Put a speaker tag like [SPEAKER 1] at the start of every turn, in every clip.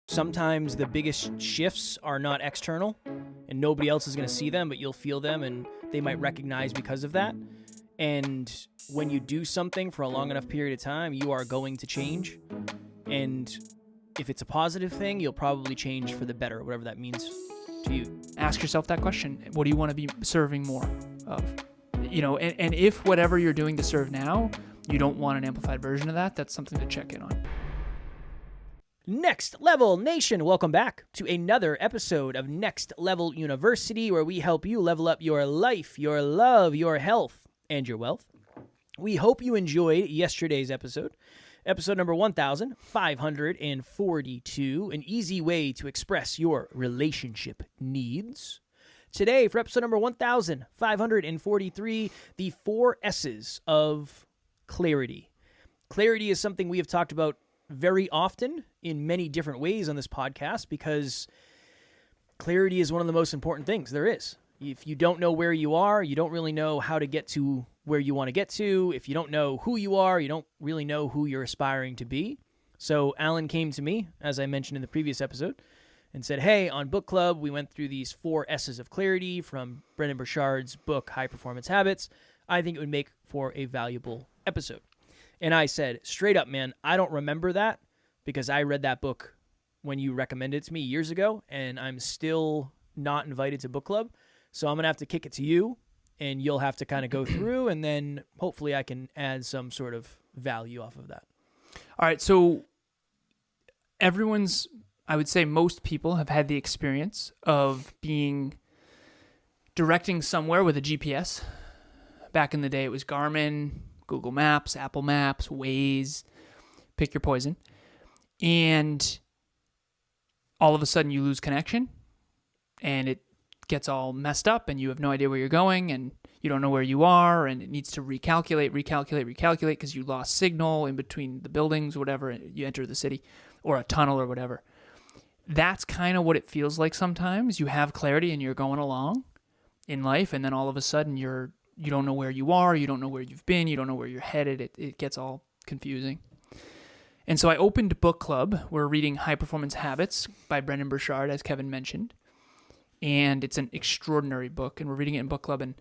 [SPEAKER 1] Sometimes the biggest shifts are not external and nobody else is going to see them, but you'll feel them and they might recognize because of that. And when you do something for a long enough period of time, you are going to change. And if it's a positive thing, you'll probably change for the better, whatever that means to you.
[SPEAKER 2] Ask yourself that question. What do you want to be serving more of? And if whatever you're doing to serve now, you don't want an amplified version of that, that's something to check in on.
[SPEAKER 1] Next Level Nation, welcome back to another episode of Next Level University, where we help you level up your life, your love, your health, and your wealth. We hope you enjoyed yesterday's episode number 1542, an easy way to express your relationship needs. Today, for episode number 1543, the 4 S's of clarity. Clarity is something we have talked about very often in many different ways on this podcast, because clarity is one of the most important things there is. If you don't know where you are, you don't really know how to get to where you want to get to. If you don't know who you are, you don't really know who you're aspiring to be. So Alan came to me, as I mentioned in the previous episode, and said, hey, on book club, we went through these 4 S's of clarity from Brendon Burchard's book, High Performance Habits. I think it would make for a valuable episode. And I said, straight up, man, I don't remember that because I read that book when you recommended it to me years ago, and I'm still not invited to book club. So I'm going to have to kick it to you, and you'll have to kind of go through, and then hopefully I can add some sort of value off of that.
[SPEAKER 2] All right, so I would say most people have had the experience of directing somewhere with a GPS. Back in the day, it was Garmin, Google Maps, Apple Maps, Waze, pick your poison. And all of a sudden you lose connection and it gets all messed up and you have no idea where you're going and you don't know where you are, and it needs to recalculate because you lost signal in between the buildings or whatever. You enter the city or a tunnel or whatever. That's kind of what it feels like sometimes. You have clarity and you're going along in life, and then all of a sudden you don't know where you are, you don't know where you've been, you don't know where you're headed. It gets all confusing. And so I opened book club. We're reading High Performance Habits by Brendon Burchard, as Kevin mentioned. And it's an extraordinary book, and we're reading it in book club. And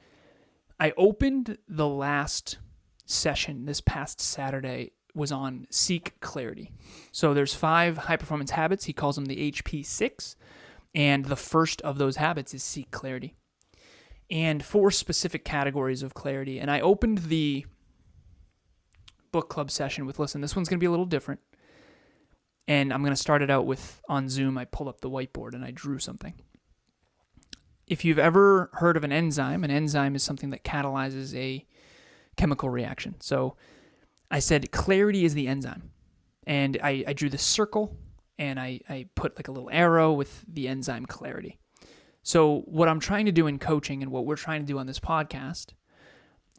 [SPEAKER 2] I opened the last session this past Saturday was on Seek Clarity. So there's 5 high performance habits. He calls them the HP6. And the first of those habits is Seek Clarity. And 4 specific categories of clarity. And I opened the book club session with, listen, this one's going to be a little different. And I'm going to start it out with, on Zoom, I pulled up the whiteboard and I drew something. If you've ever heard of an enzyme is something that catalyzes a chemical reaction. So I said clarity is the enzyme. And I drew this circle and I put like a little arrow with the enzyme clarity. So what I'm trying to do in coaching and what we're trying to do on this podcast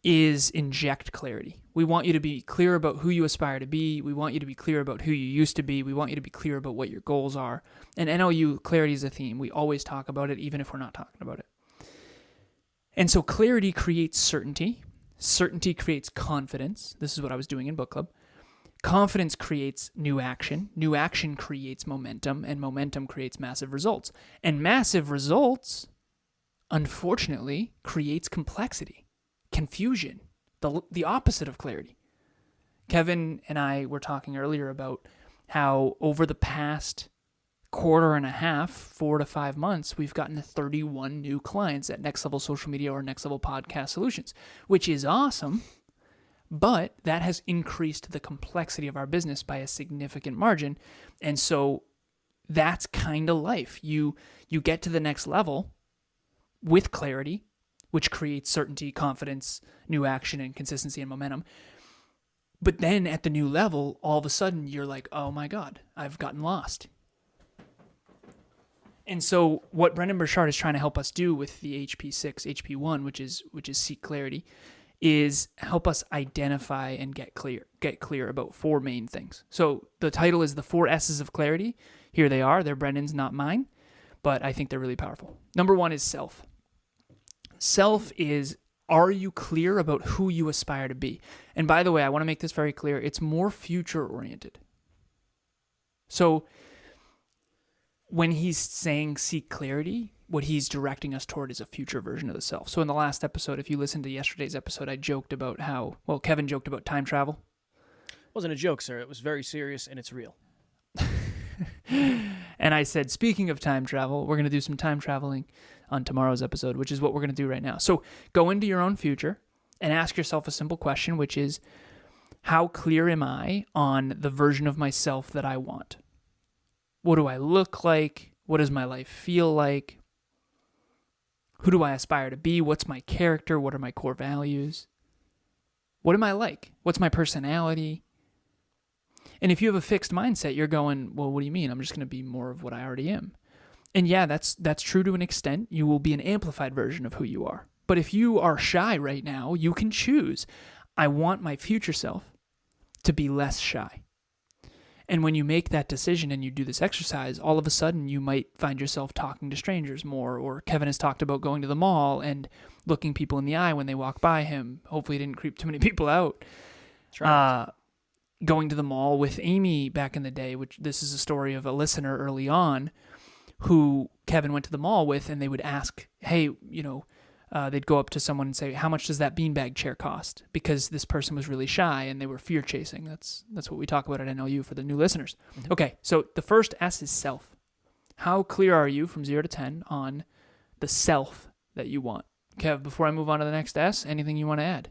[SPEAKER 2] is inject clarity. We want you to be clear about who you aspire to be. We want you to be clear about who you used to be. We want you to be clear about what your goals are. And NLU, clarity is a theme. We always talk about it, even if we're not talking about it. And so clarity creates certainty. Certainty creates confidence. This is what I was doing in book club. Confidence creates new action. New action creates momentum, and momentum creates massive results. And massive results, unfortunately, creates complexity, confusion, the opposite of clarity. Kevin and I were talking earlier about how over the past quarter and a half, 4 to 5 months, we've gotten 31 new clients at Next Level Social Media or Next Level Podcast Solutions, which is awesome. But that has increased the complexity of our business by a significant margin. And so that's kind of life. You get to the next level with clarity, which creates certainty, confidence, new action, and consistency and momentum. But then at the new level, all of a sudden you're like, oh my God, I've gotten lost. And so what Brendon Burchard is trying to help us do with the HP6, HP1, which is Seek Clarity, is help us identify and get clear about 4 main things. So the title is the 4 S's of clarity. Here they are. They're Brendon's, not mine, but I think they're really powerful. Number 1 is self. Self is, are you clear about who you aspire to be? And by the way, I want to make this very clear. It's more future oriented. So when he's saying seek clarity, what he's directing us toward is a future version of the self. So in the last episode, if you listen to yesterday's episode, I joked about Kevin joked about time travel.
[SPEAKER 1] It wasn't a joke, sir. It was very serious, and it's real.
[SPEAKER 2] And I said, speaking of time travel, we're going to do some time traveling on tomorrow's episode, which is what we're going to do right now. So go into your own future and ask yourself a simple question, which is, how clear am I on the version of myself that I want? What do I look like? What does my life feel like? Who do I aspire to be? What's my character? What are my core values? What am I like? What's my personality? And if you have a fixed mindset, you're going, well, what do you mean? I'm just going to be more of what I already am. And yeah, that's true to an extent. You will be an amplified version of who you are. But if you are shy right now, you can choose. I want my future self to be less shy. And when you make that decision and you do this exercise, all of a sudden you might find yourself talking to strangers more. Or Kevin has talked about going to the mall and looking people in the eye when they walk by him. Hopefully he didn't creep too many people out. Going to the mall with Amy back in the day, which this is a story of a listener early on who Kevin went to the mall with, and they would ask, hey, they'd go up to someone and say, how much does that beanbag chair cost? Because this person was really shy and they were fear chasing. That's what we talk about at NLU for the new listeners. Mm-hmm. Okay, so the first S is self. How clear are you from 0 to 10 on the self that you want? Kev, before I move on to the next S, anything you want to add?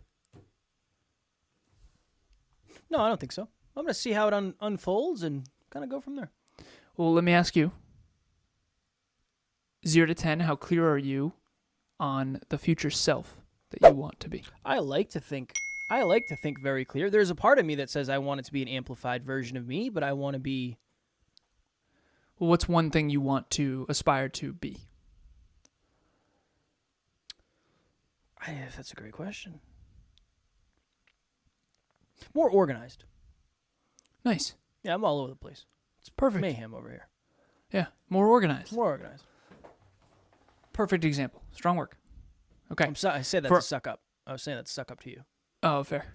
[SPEAKER 1] No, I don't think so. I'm going to see how it unfolds and kind of go from there.
[SPEAKER 2] Well, let me ask you, 0 to 10, how clear are you on the future self that you want to be?
[SPEAKER 1] I like to think very clear. There's a part of me that says I want it to be an amplified version of me, but I want to be...
[SPEAKER 2] Well, what's one thing you want to aspire to be?
[SPEAKER 1] That's a great question. More organized.
[SPEAKER 2] Nice.
[SPEAKER 1] Yeah, I'm all over the place.
[SPEAKER 2] It's perfect.
[SPEAKER 1] Mayhem over here.
[SPEAKER 2] Yeah, more organized.
[SPEAKER 1] More organized.
[SPEAKER 2] Perfect example. Strong work. Okay.
[SPEAKER 1] I said that to suck up. I was saying that to suck up to you.
[SPEAKER 2] Oh, fair.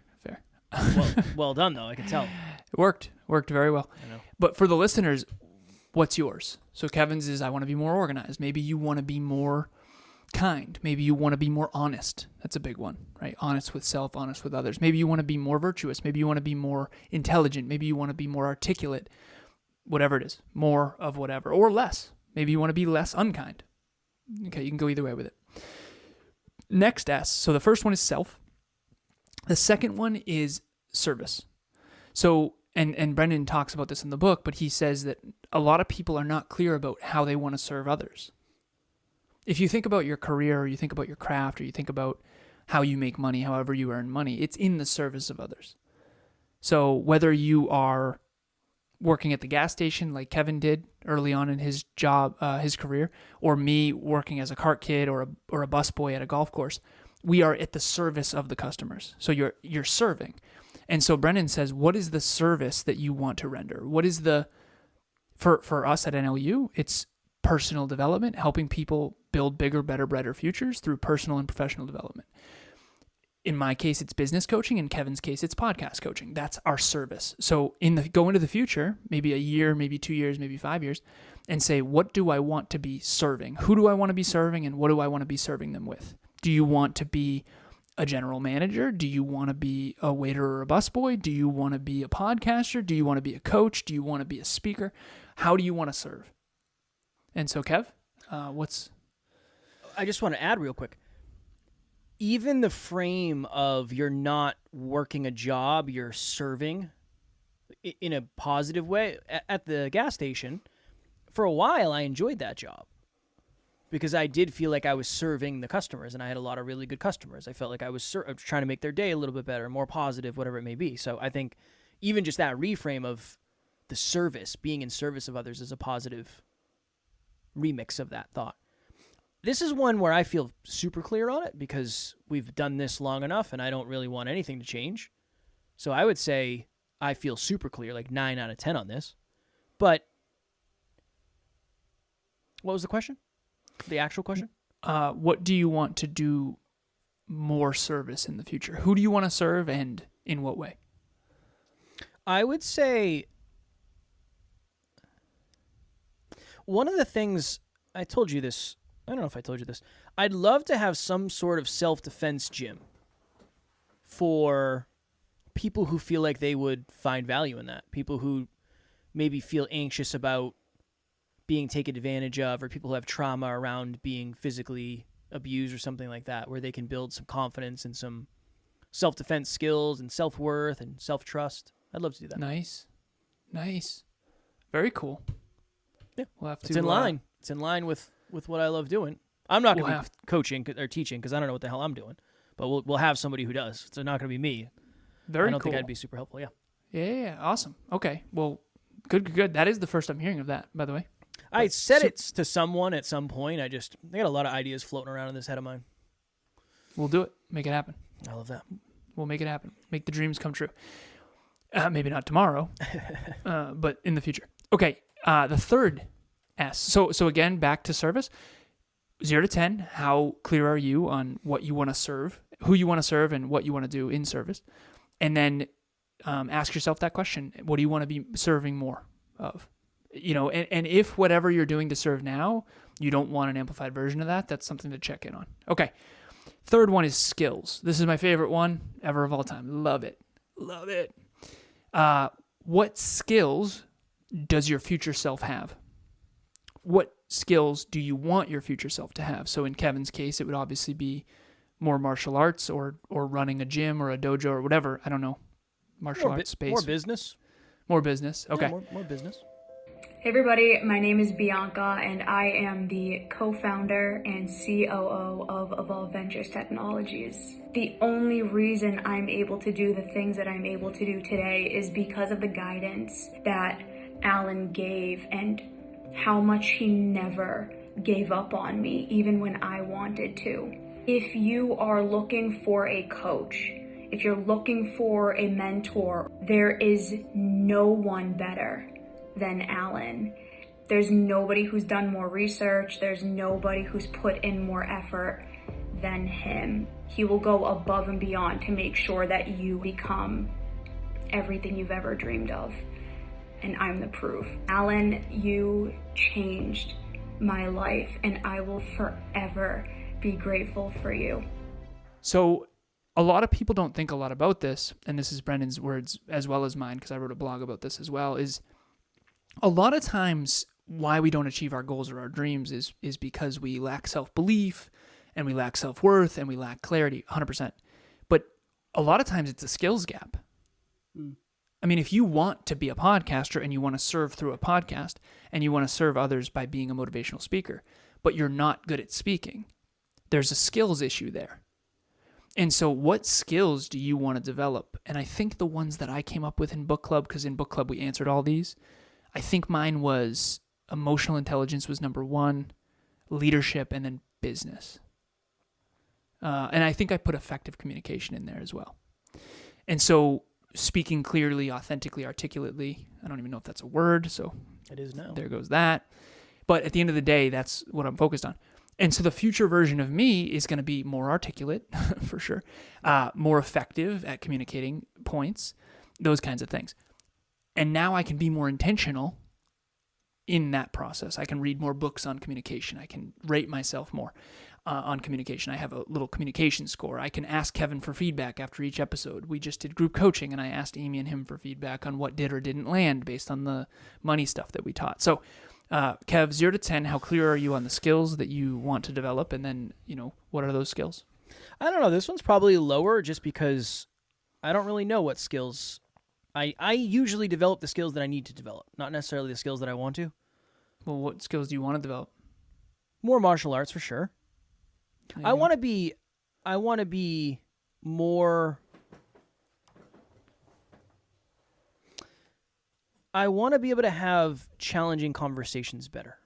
[SPEAKER 1] Well done, though. I can tell.
[SPEAKER 2] It worked very well.
[SPEAKER 1] I know.
[SPEAKER 2] But for the listeners, what's yours? So Kevin's is, I want to be more organized. Maybe you want to be more kind. Maybe you want to be more honest. That's a big one, right? Honest with self, honest with others. Maybe you want to be more virtuous. Maybe you want to be more intelligent. Maybe you want to be more articulate. Whatever it is. More of whatever. Or less. Maybe you want to be less unkind. Okay, you can go either way with it. Next S. So the first one is self. The second one is service. So, and Brendon talks about this in the book, but he says that a lot of people are not clear about how they want to serve others. If you think about your career, or you think about your craft, or you think about how you make money, however you earn money, it's in the service of others. So whether you are working at the gas station like Kevin did early on in his job, his career, or me working as a cart kid or a busboy at a golf course, we are at the service of the customers. So you're serving. And so Brendon says, what is the service that you want to render? What is for us at NLU, it's personal development, helping people build bigger, better, brighter futures through personal and professional development. In my case, it's business coaching. In Kevin's case, it's podcast coaching. That's our service. So go into the future, maybe a year, maybe 2 years, maybe 5 years, and say, what do I want to be serving? Who do I want to be serving, and what do I want to be serving them with? Do you want to be a general manager? Do you want to be a waiter or a busboy? Do you want to be a podcaster? Do you want to be a coach? Do you want to be a speaker? How do you want to serve? And so, Kev,
[SPEAKER 1] I just want to add real quick. Even the frame of you're not working a job, you're serving in a positive way. At the gas station, for a while, I enjoyed that job because I did feel like I was serving the customers, and I had a lot of really good customers. I felt like I was trying to make their day a little bit better, more positive, whatever it may be. So I think even just that reframe of the service, being in service of others, is a positive remix of that thought. This is one where I feel super clear on it because we've done this long enough and I don't really want anything to change. So I would say I feel super clear, like 9 out of 10 on this. But what was the question? The actual question?
[SPEAKER 2] What do you want to do more service in the future? Who do you want to serve, and in what way?
[SPEAKER 1] I would say... one of the things I told you this, I don't know if I told you this. I'd love to have some sort of self-defense gym for people who feel like they would find value in that. People who maybe feel anxious about being taken advantage of, or people who have trauma around being physically abused or something like that, where they can build some confidence and some self-defense skills and self-worth and self-trust. I'd love to do that.
[SPEAKER 2] Nice. Very cool.
[SPEAKER 1] Yeah.
[SPEAKER 2] We'll have to.
[SPEAKER 1] It's in line. It's in line with what I love doing. I'm not going to be coaching or teaching because I don't know what the hell I'm doing, but we'll have somebody who does. It's not going to be me.
[SPEAKER 2] Very
[SPEAKER 1] I don't
[SPEAKER 2] cool.
[SPEAKER 1] think I'd be super helpful. Yeah.
[SPEAKER 2] Yeah. Awesome. Okay. Well, good. That is the first I'm hearing of that, by the way.
[SPEAKER 1] I said it to someone at some point. I got a lot of ideas floating around in this head of mine.
[SPEAKER 2] We'll do it. Make it happen.
[SPEAKER 1] I love that.
[SPEAKER 2] We'll make it happen. Make the dreams come true. Maybe not tomorrow, but in the future. Okay. The third S. So again, back to service. 0 to 10. How clear are you on what you want to serve, who you want to serve, and what you want to do in service? And then ask yourself that question: what do you want to be serving more of? And if whatever you're doing to serve now, you don't want an amplified version of that, that's something to check in on. Okay. Third one is skills. This is my favorite one ever of all time. Love it. What skills does your future self have? What skills do you want your future self to have? So in Kevin's case, it would obviously be more martial arts or running a gym or a dojo or whatever. I don't know. Martial arts space.
[SPEAKER 1] More business.
[SPEAKER 2] More business. Okay.
[SPEAKER 1] Yeah, more business.
[SPEAKER 3] Hey everybody, my name is Bianca and I am the co-founder and COO of Evolve Ventures Technologies. The only reason I'm able to do the things that I'm able to do today is because of the guidance that Alan gave and how much he never gave up on me, even when I wanted to. If you are looking for a coach, if you're looking for a mentor, there is no one better than Alan. There's nobody who's done more research. There's nobody who's put in more effort than him. He will go above and beyond to make sure that you become everything you've ever dreamed of. And I'm the proof. Alan, you changed my life and I will forever be grateful for you.
[SPEAKER 2] So a lot of people don't think a lot about this, and this is Brendon's words as well as mine because I wrote a blog about this as well, is a lot of times why we don't achieve our goals or our dreams is because we lack self-belief and we lack self-worth and we lack clarity, 100%. But a lot of times it's a skills gap. I mean, if you want to be a podcaster and you want to serve through a podcast and you want to serve others by being a motivational speaker, but you're not good at speaking, there's a skills issue there. And so what skills do you want to develop? And I think the ones that I came up with in book club, because in book club we answered all these, I think mine was emotional intelligence was number 1, leadership, and then business. And I think I put effective communication in there as well. And so speaking clearly, authentically, articulately, I don't even know if that's a word, so
[SPEAKER 1] it is now.
[SPEAKER 2] There goes that. But at the end of the day, that's what I'm focused on. And so the future version of me is going to be more articulate, for sure, more effective at communicating points, those kinds of things. And now I can be more intentional in that process. I can read more books on communication. I can rate myself more on communication. I have a little communication score. I can ask Kevin for feedback after each episode. We just did group coaching, and I asked Amy and him for feedback on what did or didn't land based on the money stuff that we taught. So, Kev, 0 to 10, how clear are you on the skills that you want to develop? And then, what are those skills?
[SPEAKER 1] I don't know. This one's probably lower just because I don't really know what skills. I usually develop the skills that I need to develop, not necessarily the skills that I want to.
[SPEAKER 2] Well, what skills do you want to develop?
[SPEAKER 1] More martial arts for sure. I want to be more. I want to be able to have challenging conversations better.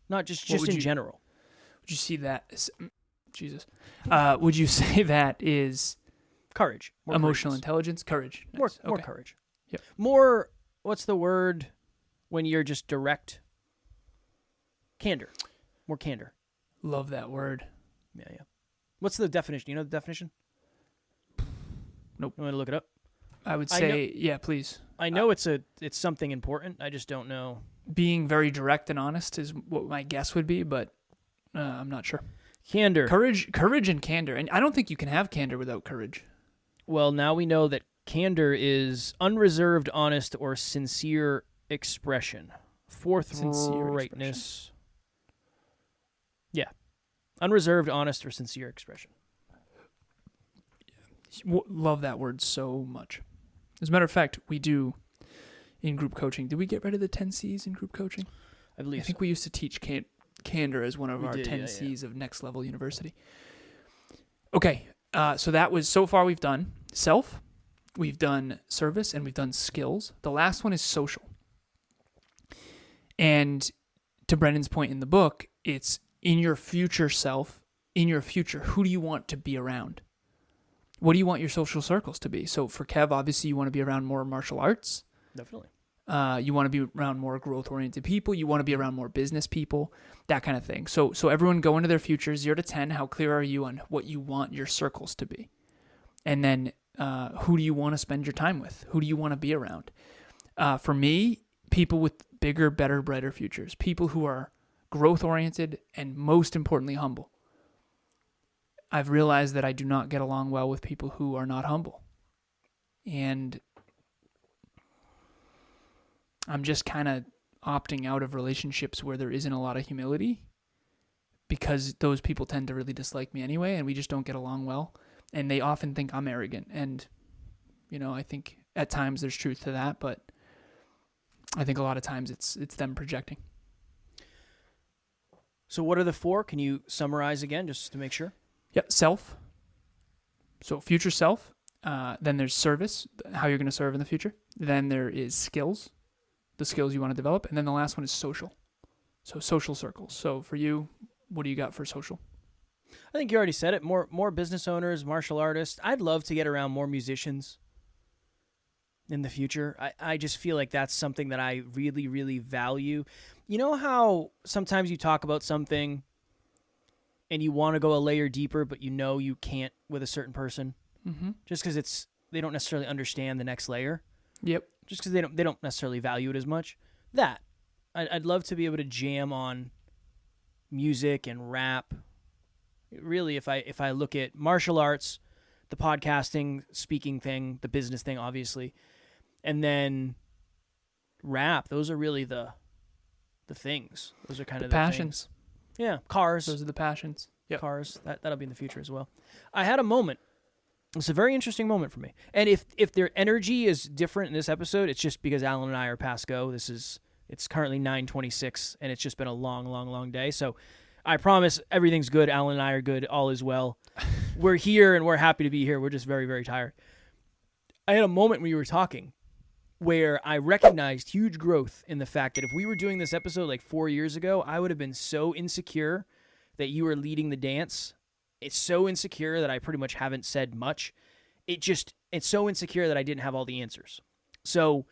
[SPEAKER 1] Not just in general.
[SPEAKER 2] Would you see that as, Jesus. Would you say that is
[SPEAKER 1] courage, more
[SPEAKER 2] emotional
[SPEAKER 1] courageous.
[SPEAKER 2] Intelligence, courage?
[SPEAKER 1] Nice. More
[SPEAKER 2] Okay.
[SPEAKER 1] courage.
[SPEAKER 2] Yep.
[SPEAKER 1] More, what's the word when you're just direct? Candor. More candor.
[SPEAKER 2] Love that word.
[SPEAKER 1] Yeah. What's the definition? You know the definition?
[SPEAKER 2] Nope.
[SPEAKER 1] You want to look it up?
[SPEAKER 2] I would say, yeah, please.
[SPEAKER 1] I know it's something important. I just don't know.
[SPEAKER 2] being very direct and honest is what my guess would be, but I'm not sure.
[SPEAKER 1] Candor.
[SPEAKER 2] Courage and candor. And I don't think you can have candor without courage.
[SPEAKER 1] Well, now we know that candor is unreserved, honest, or sincere expression. Forthrightness. Yeah. Unreserved, honest, or sincere expression.
[SPEAKER 2] Love that word so much. As a matter of fact, we do in group coaching. Did we get rid of the 10 C's in group coaching?
[SPEAKER 1] I believe
[SPEAKER 2] I think we used to teach candor as one of our 10 C's of Next Level University. Okay, so that was, so far we've done self, we've done service, and we've done skills. The last one is social. And to Brendon's point in the book, it's in your future self, in your future, who do you want to be around? What do you want your social circles to be? So for Kev, obviously you want to be around more martial arts.
[SPEAKER 1] Definitely.
[SPEAKER 2] You want to be around more growth-oriented people. You want to be around more business people, that kind of thing. So everyone go into their future, 0 to 10. How clear are you on what you want your circles to be? And then who do you want to spend your time with? Who do you want to be around? For me, people with bigger, better, brighter futures. People who are growth-oriented and, most importantly, humble. I've realized that I do not get along well with people who are not humble. And I'm just kind of opting out of relationships where there isn't a lot of humility, because those people tend to really dislike me anyway, and we just don't get along well. And they often think I'm arrogant. And, I think at times there's truth to that, but I think a lot of times it's them projecting.
[SPEAKER 1] So what are the 4? Can you summarize again just to make sure?
[SPEAKER 2] Yeah, self. So future self. Then there's service, how you're going to serve in the future. Then there is skills, the skills you want to develop. And then the last one is social. So social circles. So for you, what do you got for social?
[SPEAKER 1] I think you already said it. More business owners, martial artists. I'd love to get around more musicians in the future. I just feel like that's something that I really, really value. You know how sometimes you talk about something and you want to go a layer deeper, but you can't with a certain person, just because they don't necessarily understand the next layer.
[SPEAKER 2] Yep.
[SPEAKER 1] Just because they don't necessarily value it as much. I'd love to be able to jam on music and rap. Really, if I look at martial arts, the podcasting, speaking thing, the business thing, obviously, and then rap, those are really the things. Those are kind of the
[SPEAKER 2] passions.
[SPEAKER 1] Things. Yeah, cars.
[SPEAKER 2] Those are the passions.
[SPEAKER 1] Yep. Cars. That'll be in the future as well. I had a moment. It's a very interesting moment for me. And if their energy is different in this episode, it's just because Alan and I are past go. It's currently 9:26, and it's just been a long, long, long day. So I promise everything's good. Alan and I are good. All is well. We're here, and we're happy to be here. We're just very, very tired. I had a moment when you were talking where I recognized huge growth in the fact that if we were doing this episode like 4 years ago, I would have been so insecure that you were leading the dance. It's so insecure that I pretty much haven't said much. It's so insecure that I didn't have all the answers. So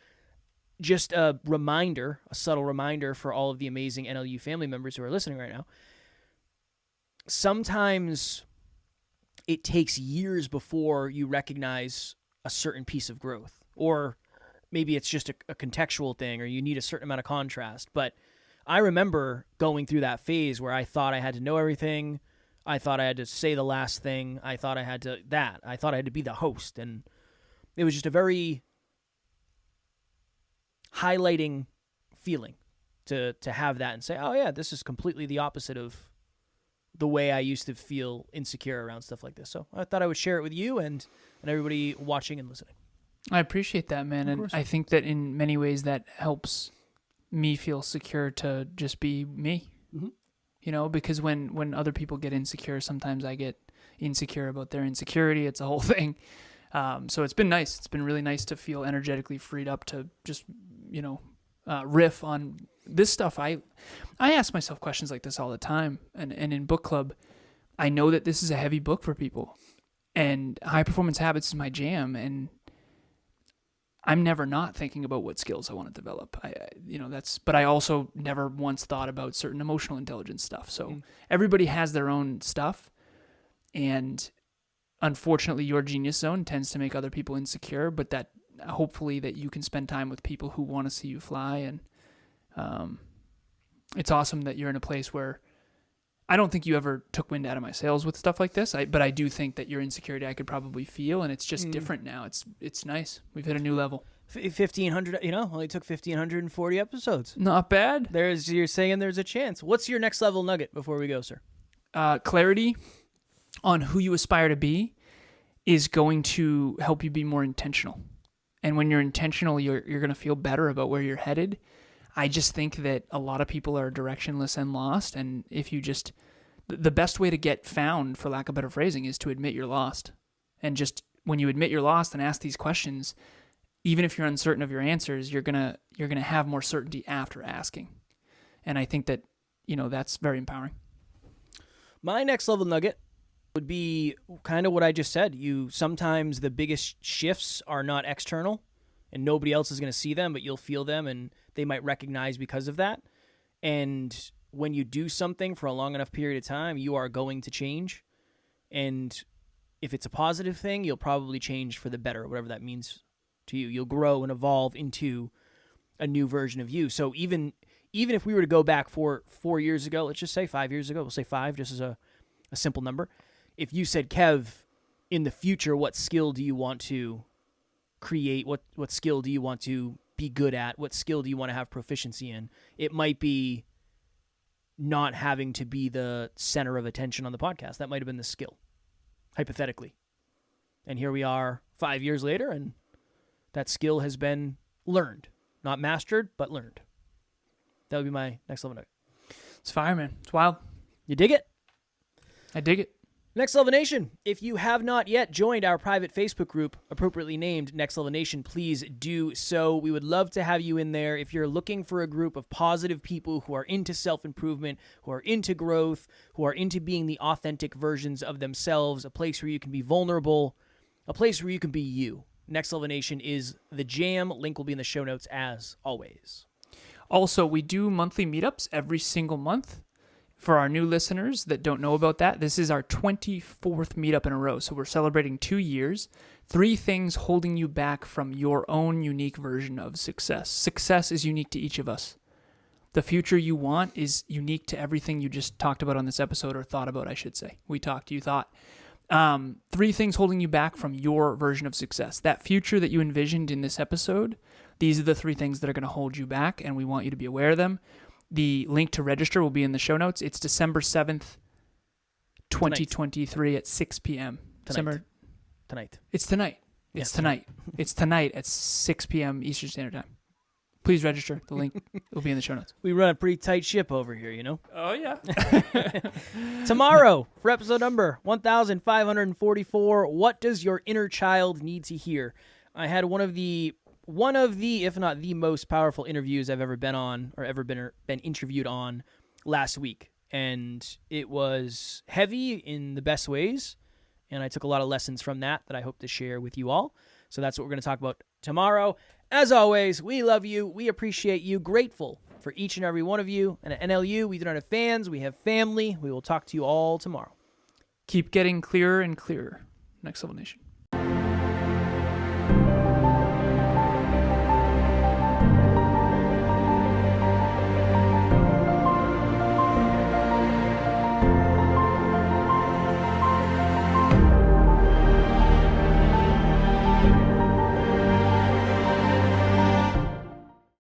[SPEAKER 1] just a subtle reminder for all of the amazing NLU family members who are listening right now. Sometimes it takes years before you recognize a certain piece of growth, or maybe it's just a contextual thing, or you need a certain amount of contrast. But I remember going through that phase where I thought I had to know everything. I thought I had to say the last thing. I thought I had to be the host. And it was just a very highlighting feeling to have that and say, oh yeah, this is completely the opposite of the way I used to feel insecure around stuff like this. So I thought I would share it with you and everybody watching and listening.
[SPEAKER 2] I appreciate that, man. And I think that in many ways that helps me feel secure to just be me. Mm-hmm. Because when other people get insecure, sometimes I get insecure about their insecurity. It's a whole thing. So it's been nice. It's been really nice to feel energetically freed up to just, riff on this stuff. I ask myself questions like this all the time. And in book club, I know that this is a heavy book for people. And high performance habits is my jam. And I'm never not thinking about what skills I want to develop. But I also never once thought about certain emotional intelligence stuff. So everybody has their own stuff. And unfortunately, your genius zone tends to make other people insecure, but that hopefully that you can spend time with people who want to see you fly and It's awesome that you're in a place where I don't think you ever took wind out of my sails with stuff like this. But I do think that your insecurity I could probably feel, and it's just different now. It's nice. We've hit a new level.
[SPEAKER 1] 1,500, only took 1,540 episodes.
[SPEAKER 2] Not bad.
[SPEAKER 1] You're saying there's a chance. What's your next level nugget before we go, sir?
[SPEAKER 2] Clarity on who you aspire to be is going to help you be more intentional. And when you're intentional, you're going to feel better about where you're headed. I just think that a lot of people are directionless and lost. And if you the best way to get found, for lack of better phrasing, is to admit you're lost. And just when you admit you're lost and ask these questions, even if you're uncertain of your answers, you're gonna have more certainty after asking. And I think that, that's very empowering.
[SPEAKER 1] My next level nugget would be kind of what I just said. Sometimes the biggest shifts are not external and nobody else is going to see them, but you'll feel them and they might recognize because of that. And when you do something for a long enough period of time, you are going to change. And if it's a positive thing, you'll probably change for the better, whatever that means to you. You'll grow and evolve into a new version of you. So even if we were to go back 4 years ago, let's just say 5 years ago, we'll say 5 just as a simple number. If you said, Kev, in the future, what skill do you want to create? What skill do you want to be good at? What skill do you want to have proficiency in? It might be not having to be the center of attention on the podcast. That might have been the skill, hypothetically. And here we are 5 years later, and that skill has been learned. Not mastered, but learned. That would be my next level nugget.
[SPEAKER 2] It's fire, man. It's wild.
[SPEAKER 1] You dig it?
[SPEAKER 2] I dig it.
[SPEAKER 1] Next Level Nation, if you have not yet joined our private Facebook group, appropriately named Next Level Nation, please do so. We would love to have you in there. If you're looking for a group of positive people who are into self-improvement, who are into growth, who are into being the authentic versions of themselves, a place where you can be vulnerable, a place where you can be you. Next Level Nation is the jam. Link will be in the show notes as always.
[SPEAKER 2] Also, we do monthly meetups every single month. For our new listeners that don't know about that, this is our 24th meetup in a row. So we're celebrating 2 years. 3 things holding you back from your own unique version of success. Success is unique to each of us. The future you want is unique to everything you just talked about on this episode, or thought about, I should say. We talked, you thought. 3 things holding you back from your version of success. That future that you envisioned in this episode, these are the 3 things that are going to hold you back, and we want you to be aware of them. The link to register will be in the show notes. It's December 7th, 2023 at 6 p.m.
[SPEAKER 1] Tonight.
[SPEAKER 2] It's tonight. It's tonight. It's tonight at 6 p.m. Eastern Standard Time. Please register. The link will be in the show notes.
[SPEAKER 1] We run a pretty tight ship over here,
[SPEAKER 2] Oh, yeah.
[SPEAKER 1] Tomorrow, for episode number 1544, what does your inner child need to hear? I had one of the, if not the most powerful interviews I've ever been on, or ever been interviewed on, last week. And it was heavy in the best ways. And I took a lot of lessons from that I hope to share with you all. So that's what we're going to talk about tomorrow. As always, we love you. We appreciate you. Grateful for each and every one of you. And at NLU, we do not have fans. We have family. We will talk to you all tomorrow.
[SPEAKER 2] Keep getting clearer and clearer. Next Level Nation.